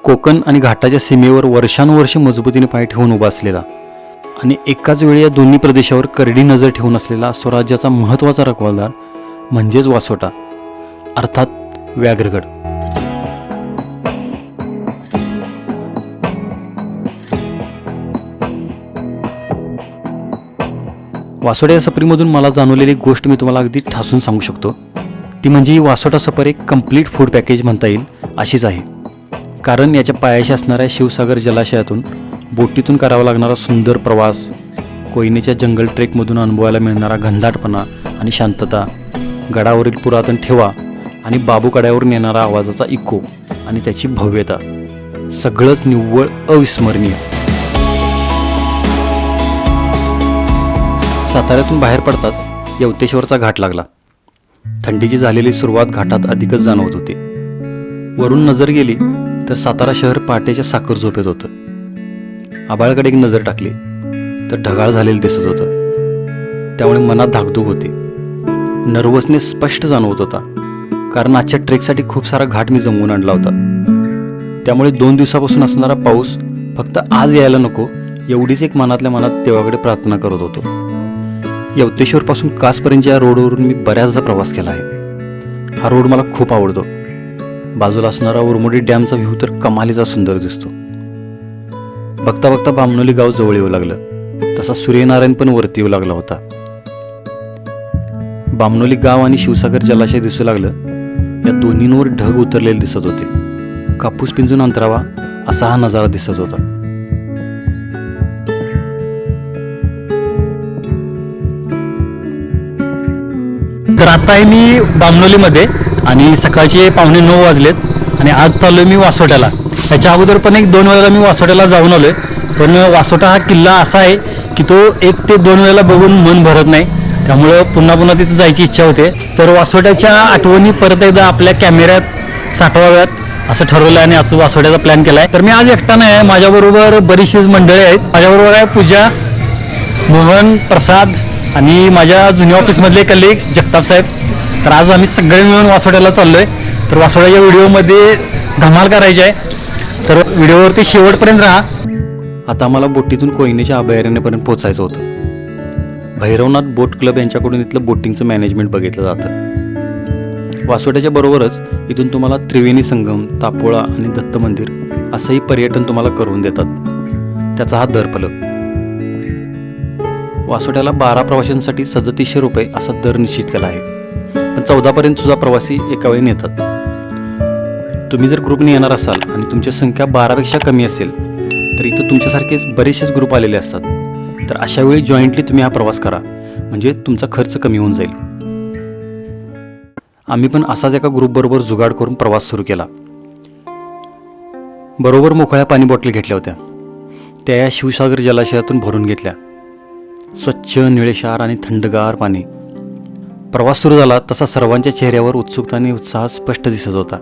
कोकण आणि घाटाच्या सीमेवर वर्षानुवर्षे मजबूतीने पाय ठेवून उभा असलेला आणि एकाच वेळी या दोन्ही प्रदेशावर करडी नजर ठेवून असलेला स्वराज्याचा महत्त्वाचा रखवालदार म्हणजेच वासोटा, अर्थात व्याघ्रगड. वासोटा या सफरीमधून मला जाणवलेली गोष्ट मी तुम्हाला अगदी ठासून सांगू शकतो. ती म्हणजे ही वासोटा सफर एक कम्प्लीट फूड पॅकेज म्हणता येईल अशीच आहे. कारण याच्या पायाशी असणाऱ्या शिवसागर जलाशयातून बोटीतून करावा लागणारा सुंदर प्रवास, कोयनेच्या जंगल ट्रेकमधून अनुभवायला मिळणारा घनदाटपणा आणि शांतता, गडावरील पुरातन ठेवा आणि बाबूकड्यावरून येणारा आवाजाचा इको आणि त्याची भव्यता, सगळंच निव्वळ अविस्मरणीय. साताऱ्यातून बाहेर पडताच यवतेश्वरचा घाट लागला. थंडीची झालेली सुरुवात घाटात अधिकच जाणवत होती. वरून नजर गेली तर सातारा शहर पहाटेच्या साखर झोपेत होतं. आबाळाकडे एक नजर टाकली तर ढगाळ झालेलं दिसत होतं. त्यामुळे मनात धाकधूक होती. नर्वसनेस स्पष्ट जाणवत होता. कारण आजच्या ट्रेकसाठी खूप सारा घाट मी जमवून आणला होता. त्यामुळे 2 दिवसापासून असणारा पाऊस फक्त आज यायला नको एवढीच एक मनातल्या मनात देवाकडे प्रार्थना करत होतो. यवतेश्वरपासून कासपर्यंतच्या या रोडवरून मी बऱ्याचदा प्रवास केला आहे. हा रोड मला खूप आवडतो. बाजूला असणारा उरमोडी डॅमचा व्ह्यू तर कमालीचा सुंदर दिसतो. बघता बघता बामणोली गाव जवळ येऊ लागलं. तसा सूर्यनारायण पण वरती येऊ लागला होता. बामणोली गाव आणि शिवसागर जलाशय दिसू लागलं. या दोन्हींवर ढग उतरलेले दिसत होते. कापूस पिंजून अंतरावा असा हा नजारा दिसत होता. तर आता आहे मी बामणोलीमध्ये आणि सकाळचे 8:45 वाजलेत आणि आज चाललोय मी वासोट्याला. याच्या अगोदर पण 1-2 वेळेला मी वासोट्याला जाऊन आलोय. पण वासोटा हा किल्ला असा आहे की तो 1 ते 2 वेळेला बघून मन भरत नाही. त्यामुळं पुन्हा पुन्हा तिथे जायची इच्छा होते. तर वासोट्याच्या आठवणी परत एकदा आपल्या कॅमेऱ्यात साठवाव्यात असं ठरवलं आणि आज वासोट्याचा प्लॅन केलाय. तर मी आज एकटा नाही आहे, माझ्याबरोबर बरीचशीच मंडळी आहेत. माझ्याबरोबर आहे पूजा, मोहन, प्रसाद आणि माझ्या जुन्या ऑफिसमधले कलिग जगताप साहेब. तर आज आम्ही सगळे मिळून वासोट्याला चाललोय. तर वासोट्याच्या व्हिडिओमध्ये धमाल करायची आहे. तर व्हिडिओवरती शेवटपर्यंत राहा. आता आम्हाला बोटीतून कोयनेच्या अभयारण्यापर्यंत पोहोचायचं होतं. भैरवनाथ बोट क्लब यांच्याकडून इथलं बोटिंगचं मॅनेजमेंट बघितलं जातं. वासोट्याच्या बरोबरच इथून तुम्हाला त्रिवेणी संगम, तापोळा आणि दत्त मंदिर असंही पर्यटन तुम्हाला करून देतात. त्याचा हा दर फलक. वासोट्याला 12 प्रवाशांसाठी 3700 रुपये असा दर निश्चित केला आहे. पण 14पर्यंत सुद्धा प्रवासी एका वेळी नेतात. तुम्ही जर ग्रुपने येणार असाल आणि तुमची संख्या 12पेक्षा कमी असेल तर इथं तुमच्यासारखेच बरेचसेच ग्रुप आलेले असतात. तर अशा वेळी जॉईंटली तुम्ही हा प्रवास करा, म्हणजे तुमचा खर्च कमी होऊन जाईल. आम्ही पण असाच एका ग्रुपबरोबर जुगाड करून प्रवास सुरू केला. बरोबर मोकळ्या पाणी बॉटल घेतल्या होत्या. त्या या शिवसागर जलाशयातून भरून घेतल्या. स्वच्छ निळेशार आणि थंडगार पाणी. प्रवास सुरू झाला तसा सर्वांच्या चेहऱ्यावर उत्सुकता आणि उत्साह स्पष्ट दिसत होता.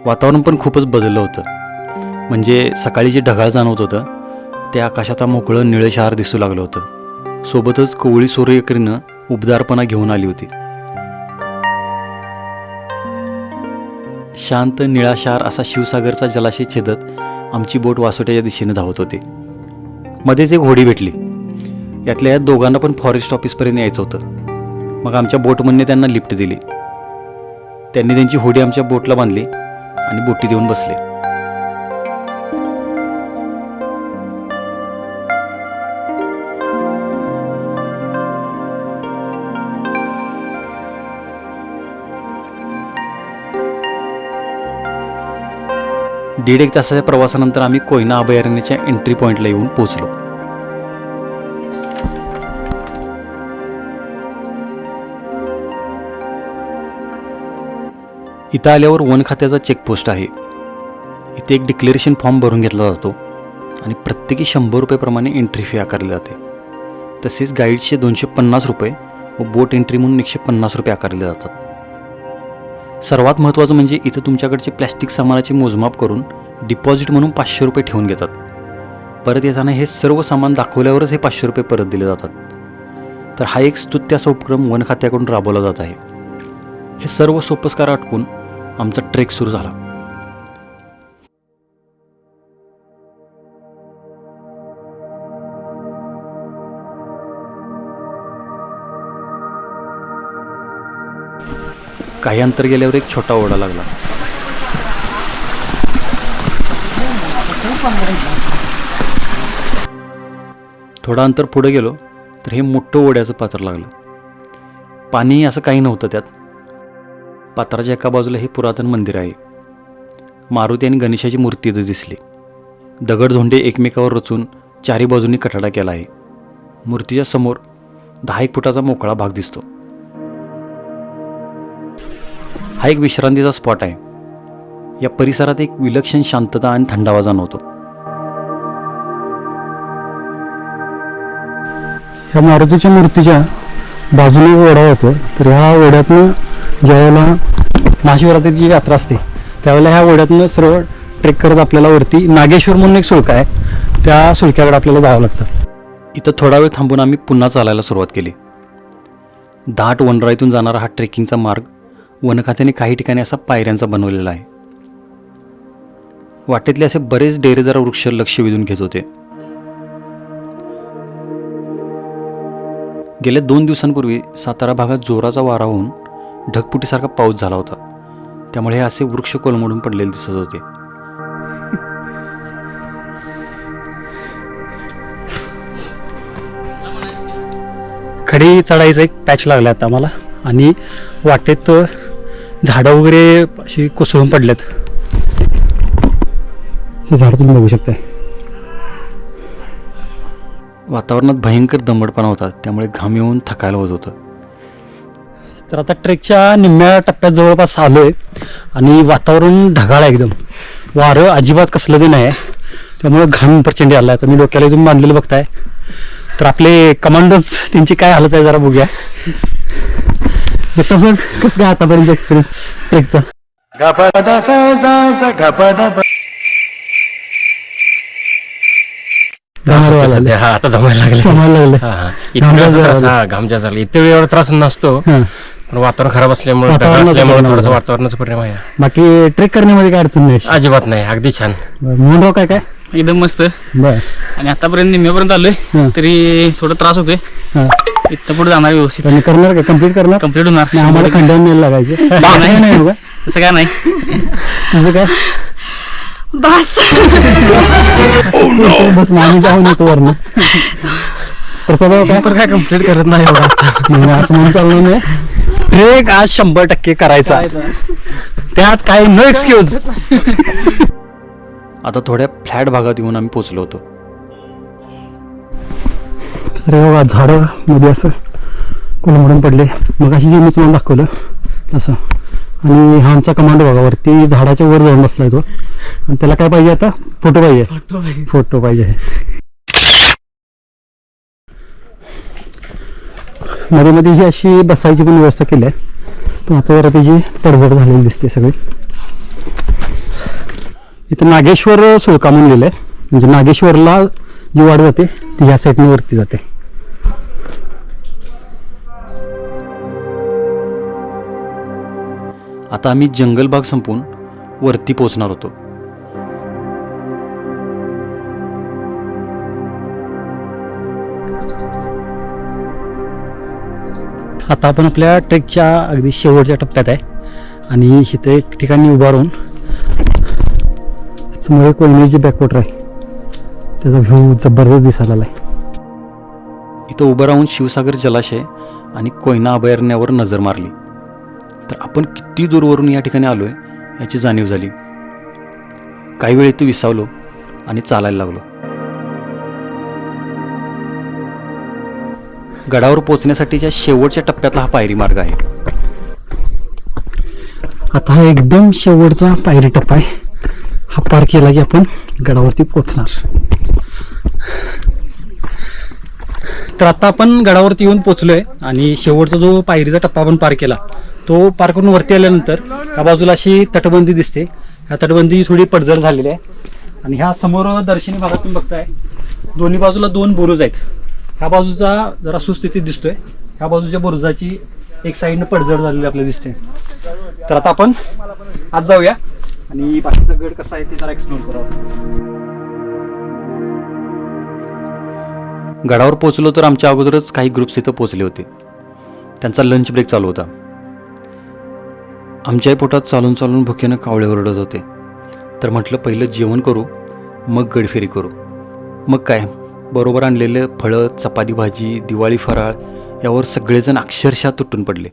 वातावरण पण खूपच बदललं होतं. म्हणजे सकाळी जे ढगाळ जाणवत होतं ते आकाशात मोकळं निळेशार दिसू लागलं होतं. सोबतच कोवळी सूर्यकिरणं उबदारपणा घेऊन आली होती. शांत निळाशार असा शिवसागरचा जलाशय छेदत आमची बोट वासोट्याच्या दिशेने धावत होती. मध्येच एक होडी भेटली. यातल्या या दोघांना पण फॉरेस्ट ऑफिसपर्यंत यायचं होतं. मग आमच्या बोटमनने त्यांना लिफ्ट दिली. त्यांनी त्यांची होडी आमच्या बोटला बांधली आणि बोटीत येऊन बसले. दीड एक तासाच्या प्रवासानंतर आम्ही कोयना अभयारण्याच्या एंट्री पॉईंटला येऊन पोहोचलो. इथं आल्यावर वन खात्याचा चेकपोस्ट आहे. इथे एक डिक्लेरेशन फॉर्म भरून घेतला जातो आणि प्रत्येकी 100 रुपयेप्रमाणे एंट्री फी आकारली जाते. तसेच गाईडचे 250 रुपये व बोट एंट्री म्हणून 150 रुपये आकारले जातात. सर्वात महत्त्वाचं म्हणजे इथं तुमच्याकडचे प्लॅस्टिक सामानाचे मोजमाप करून डिपॉझिट म्हणून 500 रुपये ठेवून घेतात. परत येताना हे सर्व सामान दाखवल्यावरच हे 500 रुपये परत दिले जातात. तर हा एक स्तुत्य असा उपक्रम वन खात्याकडून राबवला जात आहे. हे सर्व सोपस्कार आटपून आमचा ट्रेक सुरू झाला. काही अंतर गेल्यावर एक छोटा ओढा लागला. थोडा अंतर पुढे गेलो तर हे मोठं ओढ्याचं पात्र लागलं. पाणी असं काही नव्हतं त्यात. पात्राच्या एका बाजूला हे पुरातन मंदिर आहे. मारुती आणि गणेशाची मूर्ती इथं दिसली. दगडधोंडे एकमेकावर रचून चारी बाजूंनी कठाडा केला आहे. मूर्तीच्या समोर 10 फुटाचा मोकळा भाग दिसतो. हा एक विश्रांतीचा स्पॉट आहे. या परिसरात एक विलक्षण शांतता आणि थंडावा जाणवतो. ह्या मारुतीच्या मूर्तीच्या बाजूने ओढा होतो. तर ह्या ओढ्यातनं ज्यावेळेला महाशिवरात्रीची यात्रा असते त्यावेळेला ह्या ओढ्यातनं सर्व ट्रेक करत आपल्याला वरती नागेश्वर म्हणून एक सुळका आहे, त्या सुळक्याकडे आपल्याला जावं लागतं. इथं थोडा वेळ थांबून आम्ही पुन्हा चालायला सुरुवात केली. दाट वनराईतून जाणारा हा ट्रेकिंगचा मार्ग वनखात्याने काही ठिकाणी असा पायऱ्यांचा बनवलेला आहे. वाटेतले असे बरेच डेरेदार वृक्ष लक्ष वेधून घेत होते. गेल्या 2 दिवसांपूर्वी सातारा भागात जोराचा वारा होऊन ढगफुटीसारखा पाऊस झाला होता. त्यामुळे हे असे वृक्ष कोलमडून पडलेले दिसत होते. खडी चढायचं एक पॅच लागला आता आम्हाला आणि वाटेत झाडं वगैरे अशी कोसळून पडलेत. हे झाड तुम्ही बघू शकताय. वातावरणात भयंकर दमटपणा होता, त्यामुळे घाम येऊन थकायला होत होतं. तर आता ट्रेकच्या निम्म्या टप्प्यात जवळपास आलोय आणि वातावरण ढगाळ आहे एकदम. वारं अजिबात कसलं ते नाही, त्यामुळे घाम प्रचंड आला आहे. तर मी डोक्याला इथून बांधलेलं बघताय. तर आपले कमांडोज त्यांची काय हालत आहे जरा बघूया. कसं काय आतापर्यंत एक्सपिरियन्स ट्रेकचा? आता दमायला लागले. घाम जास्त लागले. इथे एवढा त्रास नसतो, पण वातावरण खराब असल्यामुळे थोडंसं वातावरणाचा परिणाम आहे. बाकी ट्रेक करण्यामध्ये काय अडचण नाही? अजिबात नाही, अगदी छान. मोहनराव काय काय एकदम मस्त. बर. आणि आतापर्यंत निम्म्यापर्यंत आलोय तरी थोडा त्रास होतोय. इथं पुढे जाणार व्यवस्थित. करणार का? कम्प्लीट करणार? कम्प्लीट होणार. आम्हाला खंडावून न्यायला लागायचे. नाही हो का? तसं काय नाही. तुझं काय? बस बस आम्ही जाऊन येतो वरनं. प्रसाद काय पण काय कम्प्लीट करत नाही एवढा. नाही, असं म्हणून चालणार नाही. ट्रेक आज 100% करायचा, त्यात काही नो एक्सक्यूज. आता थोड्या फ्लॅट भागात येऊन आम्ही पोचलो होतो. तर झाडं मध्ये असं कोलमडून पडले. मग अशी जे मी तुम्हाला दाखवलं असं. आणि हा आमचा कमांडो बघा, वरती झाडाच्या वर जाऊन बसलाय तो. आणि त्याला काय पाहिजे आता? फोटो पाहिजे. फोटो पाहिजे. मध्ये मध्ये ही अशी बसायची पण व्यवस्था केली आहे, पण आता जरा त्याची पडझड झालेली दिसते सगळी. इथं नागेश्वर सुळका म्हणून लिहिलंय. म्हणजे नागेश्वरला जी वाढ जाते ती ह्या साईडने वरती जाते. आता आम्ही जंगल भाग संपवून वरती पोचणार होतो. आता आपण आपल्या ट्रेकच्या अगदी शेवटच्या टप्प्यात आहे आणि इथे एक ठिकाणी उभा राहून समोर कोयनेची बॅकवॉटर आहे, त्याचा व्ह्यू जबरदस्त दिसायला आहे. इथं उभं राहून शिवसागर जलाशय आणि कोयना अभयारण्यावर नजर मारली तर आपण किती दूरवरून या ठिकाणी आलोय याची जाणीव झाली. काही वेळ इथं विसावलो आणि चालायला लागलो. गडावर पोचण्यासाठीच्या शेवटच्या टप्प्यातला हा पायरी मार्ग आहे. आता हा एकदम शेवटचा पायरी टप्पा आहे. हा पार केला की आपण गडावरती पोचणार. तर आता आपण गडावरती येऊन पोचलोय आणि शेवटचा जो पायरीचा टप्पा आपण पार केला तो पार करून वरती आल्यानंतर या बाजूला अशी तटबंदी दिसते. ह्या तटबंदी थोडी पडझड झालेली आहे आणि ह्या समोर दर्शनी भागात तुम्ही बघताय दोन्ही बाजूला 2 बुरुज आहेत. ह्या बाजूचा जरा सुस्थितीत दिसतोय, ह्या बाजूच्या बुरुजाची एक साईडनं पडझड झालेली आपल्याला दिसते. तर आता आपण आज जाऊया आणि बाकीचा गड कसा आहे ते जरा एक्सप्लोर करू. गडावर पोहोचलो तर आमच्या अगोदरच काही ग्रुप्स इथं पोहोचले होते. त्यांचा लंच ब्रेक चालू होता. आमच्याही पोटात चालून चालून भुकेनं कावळे ओरडत होते. तर म्हटलं पहिलं जेवण करू, मग गडफेरी करू. मग काय, बरोबर आणलेलं फळं, चपाती भाजी, दिवाळी फराळ यावर सगळेजण अक्षरशः तुटून पडले.